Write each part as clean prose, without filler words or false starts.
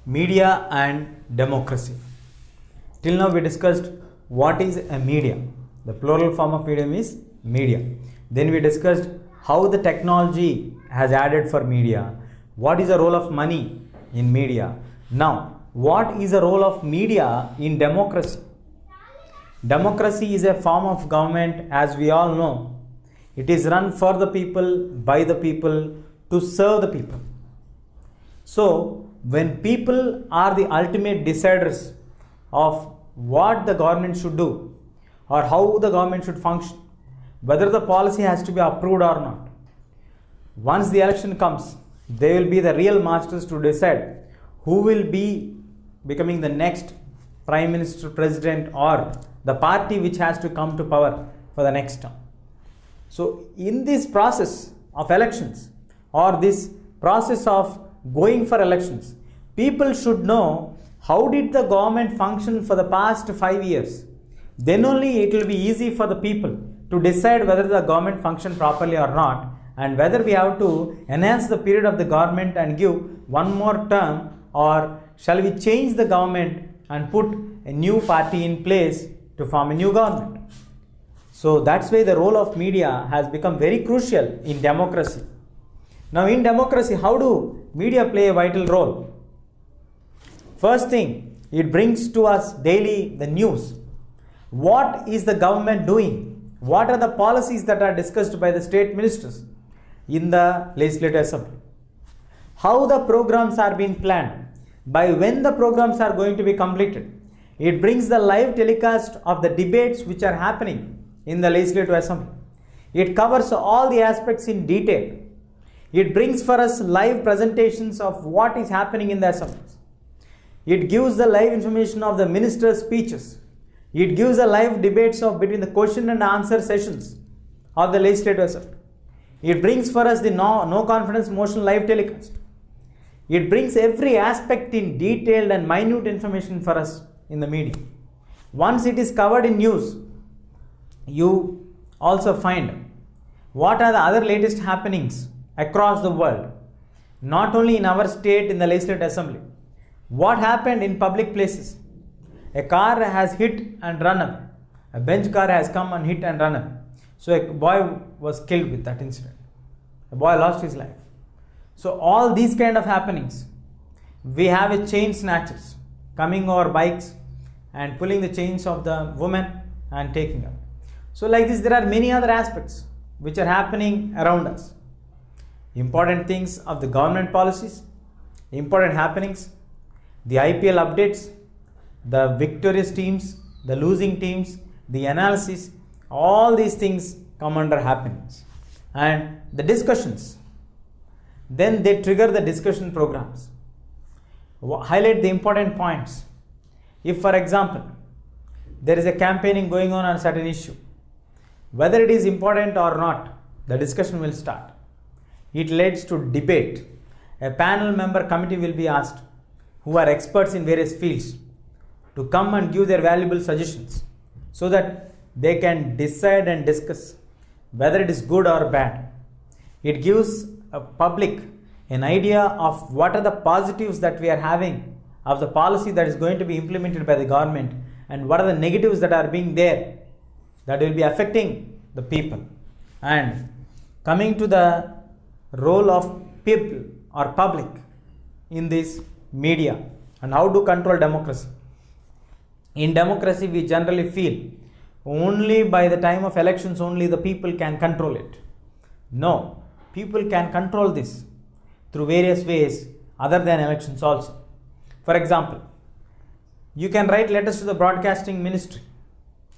Media and democracy. Till now we discussed what is a media. The plural form of medium is media. Then we discussed how the technology has added for media. What is the role of money in media? Now, what is the role of media in democracy? Democracy is a form of government, as we all know. It is run for the people, by the people, to serve the people. So, when people are the ultimate deciders of what the government should do or how the government should function, whether the policy has to be approved or not, once the election comes, they will be the real masters to decide who will be becoming the next prime minister, president, or the party which has to come to power for the next term. So in this process of elections or this process of going for elections, people should know how did the government function for the past 5 years. Then only it will be easy for the people to decide whether the government functioned properly or not, and whether we have to enhance the period of the government and give one more term, or shall we change the government and put a new party in place to form a new government. So that's why the role of media has become very crucial in democracy. Now in democracy, how do media play a vital role? First thing, it brings to us daily the news. What is the government doing? What are the policies that are discussed by the state ministers in the legislative assembly? How the programs are being planned? By when the programs are going to be completed? It brings the live telecast of the debates which are happening in the legislative assembly. It covers all the aspects in detail. It brings for us live presentations of what is happening in the assemblies. It gives the live information of the minister's speeches. It gives the live debates of between the question and answer sessions of the legislative assembly. It brings for us the no confidence motion live telecast. It brings every aspect in detailed and minute information for us in the media. Once it is covered in news, you also find what are the other latest happenings across the world, not only in our state in the legislative assembly. What happened in public places? A car has hit and run up. A bench car has come and hit and run up. So a boy was killed with that incident. A boy lost his life. So all these kind of happenings. We have a chain snatchers coming over bikes and pulling the chains of the woman and taking her. So like this, there are many other aspects which are happening around us. Important things of the government policies, important happenings, the IPL updates, the victorious teams, the losing teams, the analysis, all these things come under happenings. And the discussions, then they trigger the discussion programs, highlight the important points. If for example, there is a campaigning going on a certain issue, whether it is important or not, the discussion will start. It leads to debate. A panel member committee will be asked, who are experts in various fields, to come and give their valuable suggestions so that they can decide and discuss whether it is good or bad. It gives a public an idea of what are the positives that we are having of the policy that is going to be implemented by the government, and what are the negatives that are being there that will be affecting the people. And coming to the role of people or public in this media and how to control democracy. In democracy, we generally feel only by the time of elections only the people can control it. No, people can control this through various ways other than elections also. For example, you can write letters to the broadcasting ministry,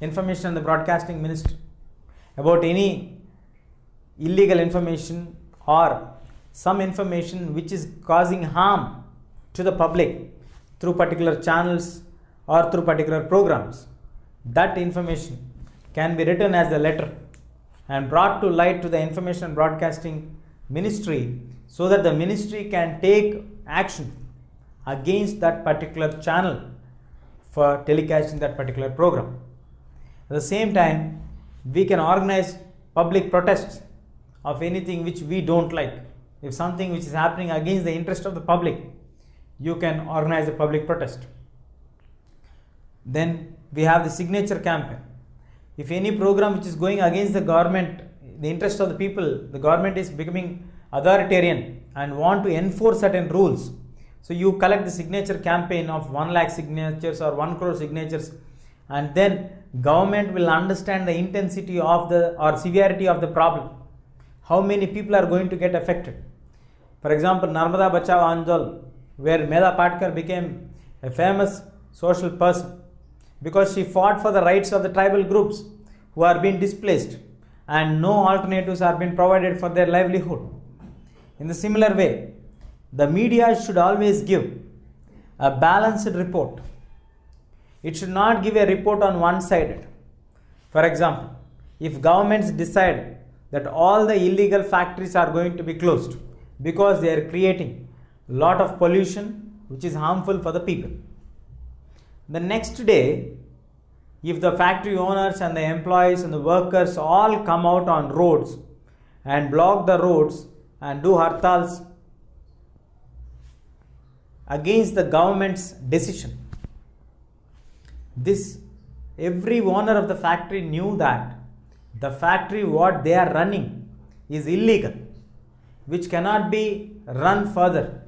information and the broadcasting ministry, about any illegal information or some information which is causing harm to the public through particular channels or through particular programs. That information can be written as a letter and brought to light to the information and broadcasting ministry, so that the ministry can take action against that particular channel for telecasting that particular program. At the same time, we can organize public protests of anything which we don't like. If something which is happening against the interest of the public, you can organize a public protest. Then we have the signature campaign. If any program which is going against the government, the interest of the people, the government is becoming authoritarian and want to enforce certain rules. So you collect the signature campaign of 1 lakh signatures or 1 crore signatures, and then government will understand the intensity of the or severity of the problem. How many people are going to get affected? For example, Narmada Bachao Andol, where Medha Patkar became a famous social person because she fought for the rights of the tribal groups who are being displaced and no alternatives are being provided for their livelihood. In the similar way, the media should always give a balanced report. It should not give a report on one-sided. For example, if governments decide that all the illegal factories are going to be closed because they are creating a lot of pollution which is harmful for the people, the next day, if the factory owners and the employees and the workers all come out on roads and block the roads and do hartals against the government's decision, every owner of the factory knew that the factory what they are running is illegal, which cannot be run further.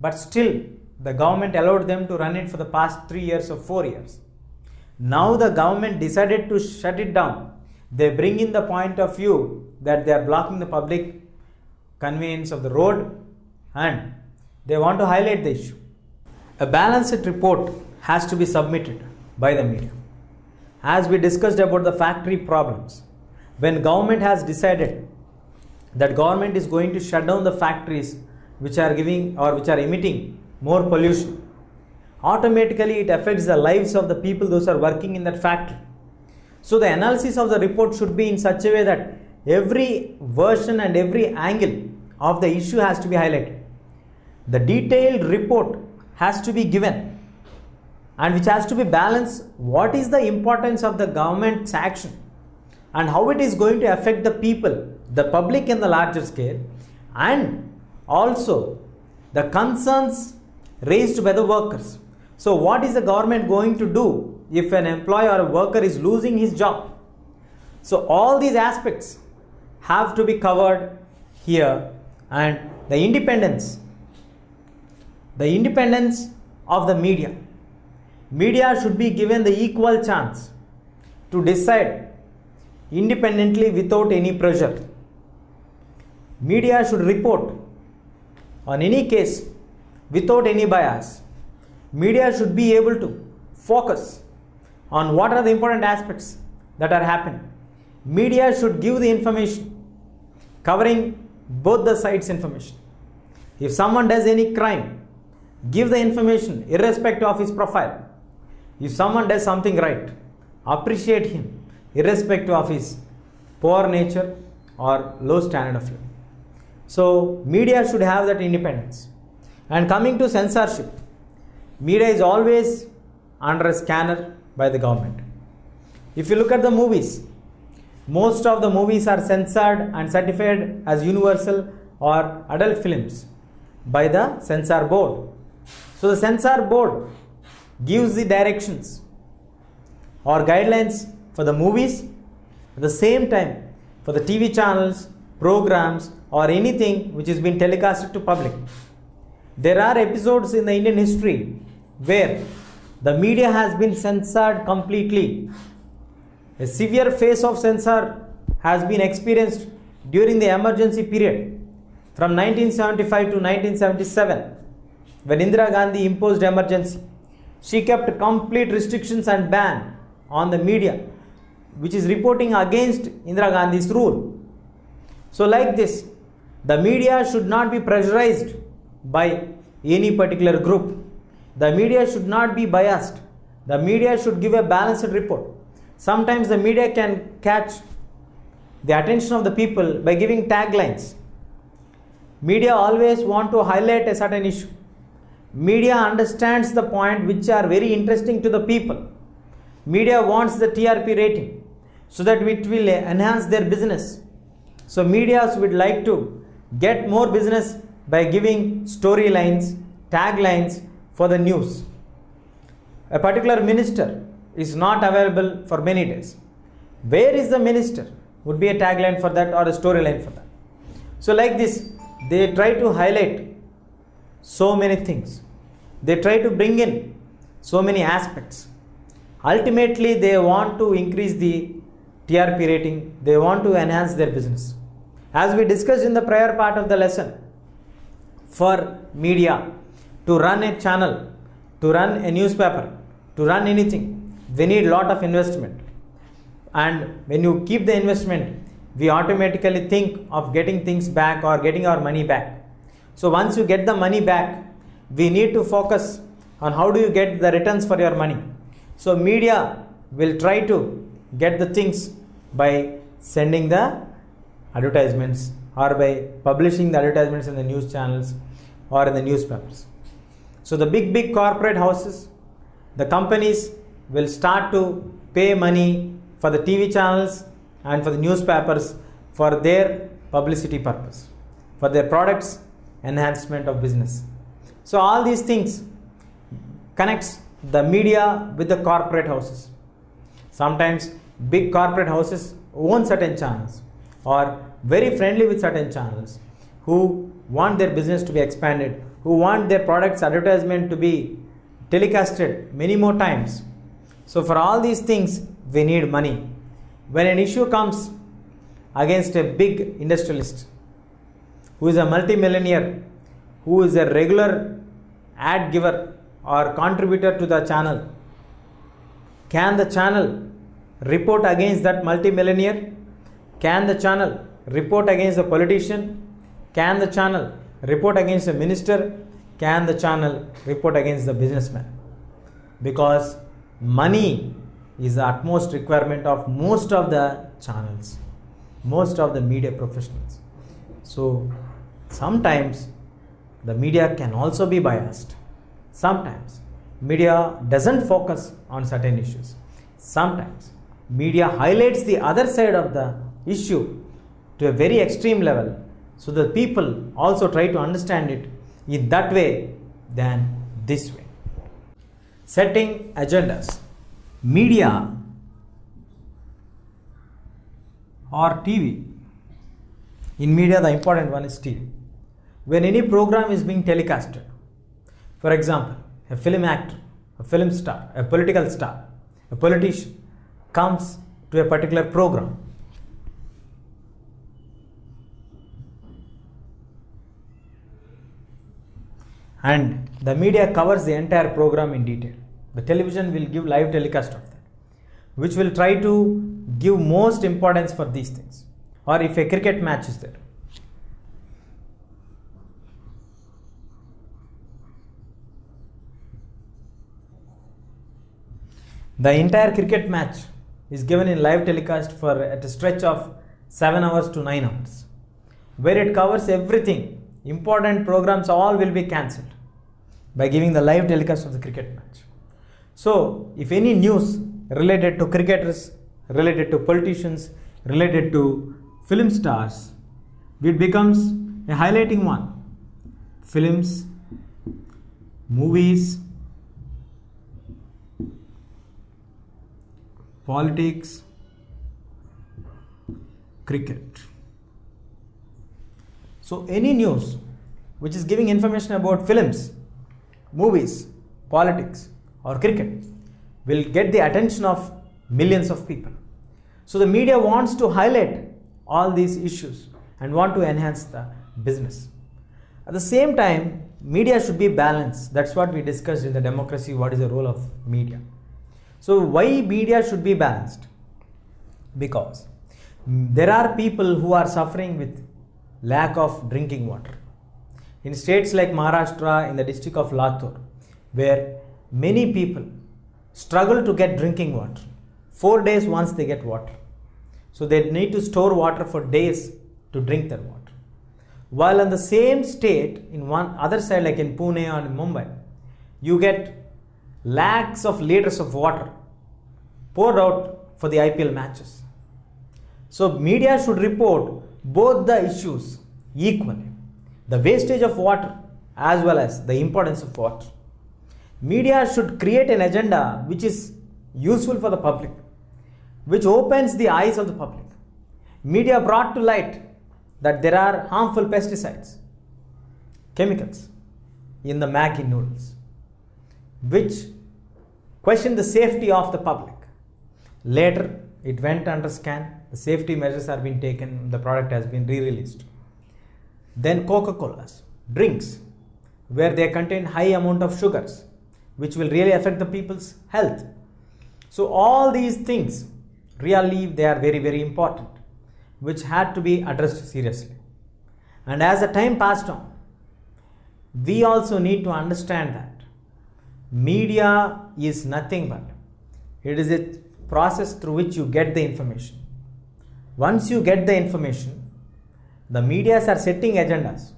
But still, the government allowed them to run it for the past 3 years or 4 years. Now the government decided to shut it down. They bring in the point of view that they are blocking the public conveyance of the road and they want to highlight the issue. A balanced report has to be submitted by the media. As we discussed about the factory problems, when government has decided that government is going to shut down the factories which are giving or which are emitting more pollution, automatically it affects the lives of the people those are working in that factory. So the analysis of the report should be in such a way that every version and every angle of the issue has to be highlighted. The detailed report has to be given and which has to be balanced. What is the importance of the government's action and how it is going to affect the people, the public in the larger scale, and also the concerns raised by the workers. So what is the government going to do if an employee or a worker is losing his job? So all these aspects have to be covered here, and the independence of the media. Media should be given the equal chance to decide independently without any pressure. Media should report on any case without any bias. Media should be able to focus on what are the important aspects that are happening. Media should give the information covering both the sides' information. If someone does any crime, give the information irrespective of his profile. If someone does something right, appreciate him irrespective of his poor nature or low standard of living. So media should have that independence. And coming to censorship, media is always under a scanner by the government. If you look at the movies, most of the movies are censored and certified as universal or adult films by the censor board. So the censor board gives the directions or guidelines for the movies, at the same time for the TV channels, programs, or anything which is being telecasted to public. There are episodes in the Indian history where the media has been censored completely. A severe phase of censor has been experienced during the emergency period from 1975 to 1977, when Indira Gandhi imposed emergency. She kept complete restrictions and ban on the media which is reporting against Indira Gandhi's rule. So like this, the media should not be pressurized by any particular group. The media should not be biased. The media should give a balanced report. Sometimes the media can catch the attention of the people by giving taglines. Media always want to highlight a certain issue. Media understands the point which are very interesting to the people. Media wants the TRP rating so that it will enhance their business. So media would like to get more business by giving storylines, taglines for the news. A particular minister is not available for many days. Where is the minister? Would be a tagline for that or a storyline for that. So like this, they try to highlight so many things. They try to bring in so many aspects. Ultimately, they want to increase the TRP rating. They want to enhance their business. As we discussed in the prior part of the lesson, for media to run a channel, to run a newspaper, to run anything, we need a lot of investment. And when you keep the investment, we automatically think of getting things back or getting our money back. So once you get the money back, we need to focus on how do you get the returns for your money. So media will try to get the things by sending the advertisements or by publishing the advertisements in the news channels or in the newspapers. So the big corporate houses, the companies will start to pay money for the TV channels and for the newspapers for their publicity purpose, for their products enhancement of business. So all these things connects the media with the corporate houses. Sometimes big corporate houses own certain channels or very friendly with certain channels who want their business to be expanded, who want their products advertisement to be telecasted many more times. So for all these things we need money. When an issue comes against a big industrialist who is a multi-millionaire, who is a regular ad giver or contributor to the channel, can the channel report against that multi-millionaire? Can the channel report against the politician? Can the channel report against the minister? Can the channel report against the businessman? Because money is the utmost requirement of most of the channels, most of the media professionals. So sometimes the media can also be biased. Sometimes media doesn't focus on certain issues. Sometimes media highlights the other side of the issue to a very extreme level, so that people also try to understand it in that way than this way. Setting agendas. Media or TV. In media, the important one is TV. When any program is being telecasted, for example, a film actor, a film star, a political star, a politician comes to a particular program, and the media covers the entire program in detail. The television will give live telecast of that, which will try to give most importance for these things. Or if a cricket match is there, the entire cricket match is given in live telecast for at a stretch of 7 hours to 9 hours, where it covers everything. Important programs all will be cancelled by giving the live telecast of the cricket match. So if any news related to cricketers, related to politicians, related to film stars, it becomes a highlighting one. Films, movies, politics, cricket. So any news which is giving information about films, movies, politics or cricket will get the attention of millions of people. So the media wants to highlight all these issues and want to enhance the business. At the same time, media should be balanced. That's what we discussed in the democracy. What is the role of media? So why media should be balanced? Because there are people who are suffering with lack of drinking water. In states like Maharashtra, in the district of Latur, where many people struggle to get drinking water. 4 days once they get water. So they need to store water for days to drink their water. While on the same state, in one other side like in Pune or in Mumbai, you get lakhs of liters of water poured out for the IPL matches. So media should report both the issues equally. The wastage of water as well as the importance of water. Media should create an agenda which is useful for the public, which opens the eyes of the public. Media brought to light that there are harmful pesticides, chemicals in the Maggi noodles, which question the safety of the public. Later, it went under scan, the safety measures are being taken, the product has been re-released. Then Coca-Cola's drinks, where they contain high amount of sugars, which will really affect the people's health. So all these things, really they are very, very important, which had to be addressed seriously. And as the time passed on, we also need to understand that media is nothing but, it is a process through which you get the information. Once you get the information, the medias are setting agendas.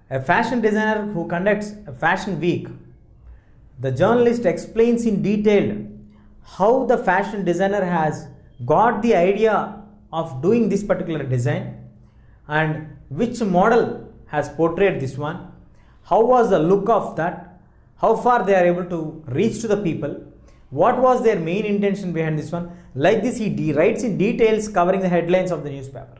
A fashion designer who conducts a fashion week, the journalist explains in detail how the fashion designer has got the idea of doing this particular design and which model has portrayed this one, how was the look of that, how far they are able to reach to the people, what was their main intention behind this one. Like this, he writes in details covering the headlines of the newspaper.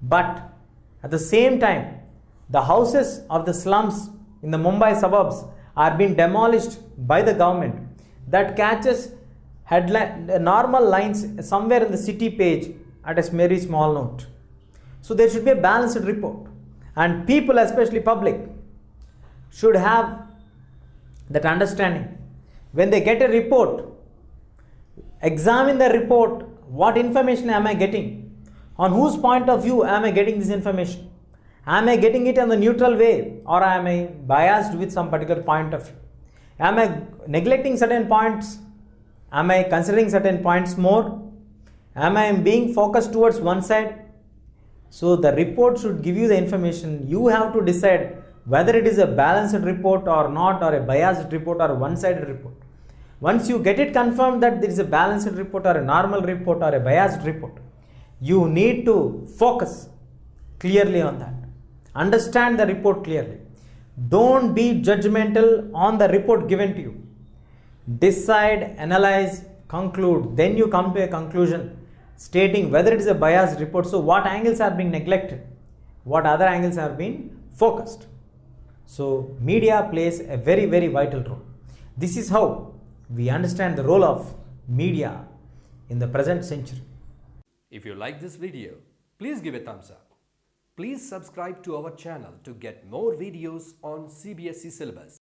But at the same time, the houses of the slums in the Mumbai suburbs are being demolished by the government. That catches headline, normal lines somewhere in the city page at a very small note. So there should be a balanced report, and people, especially public, should have that understanding. When they get a report, examine the report. What information am I getting? On whose point of view am I getting this information? Am I getting it in the neutral way, or am I biased with some particular point of view? Am I neglecting certain points? Am I considering certain points more? Am I being focused towards one side? So the report should give you the information. You have to decide whether it is a balanced report or not, or a biased report or a one-sided report. Once you get it confirmed that there is a balanced report or a normal report or a biased report, you need to focus clearly on that. Understand the report clearly. Don't be judgmental on the report given to you. Decide, analyze, conclude. Then you come to a conclusion stating whether it is a biased report. So what angles are being neglected? What other angles are being focused? So media plays a very, very vital role. This is how we understand the role of media in the present century. If you like this video, please give a thumbs up. Please subscribe to our channel to get more videos on CBSE syllabus.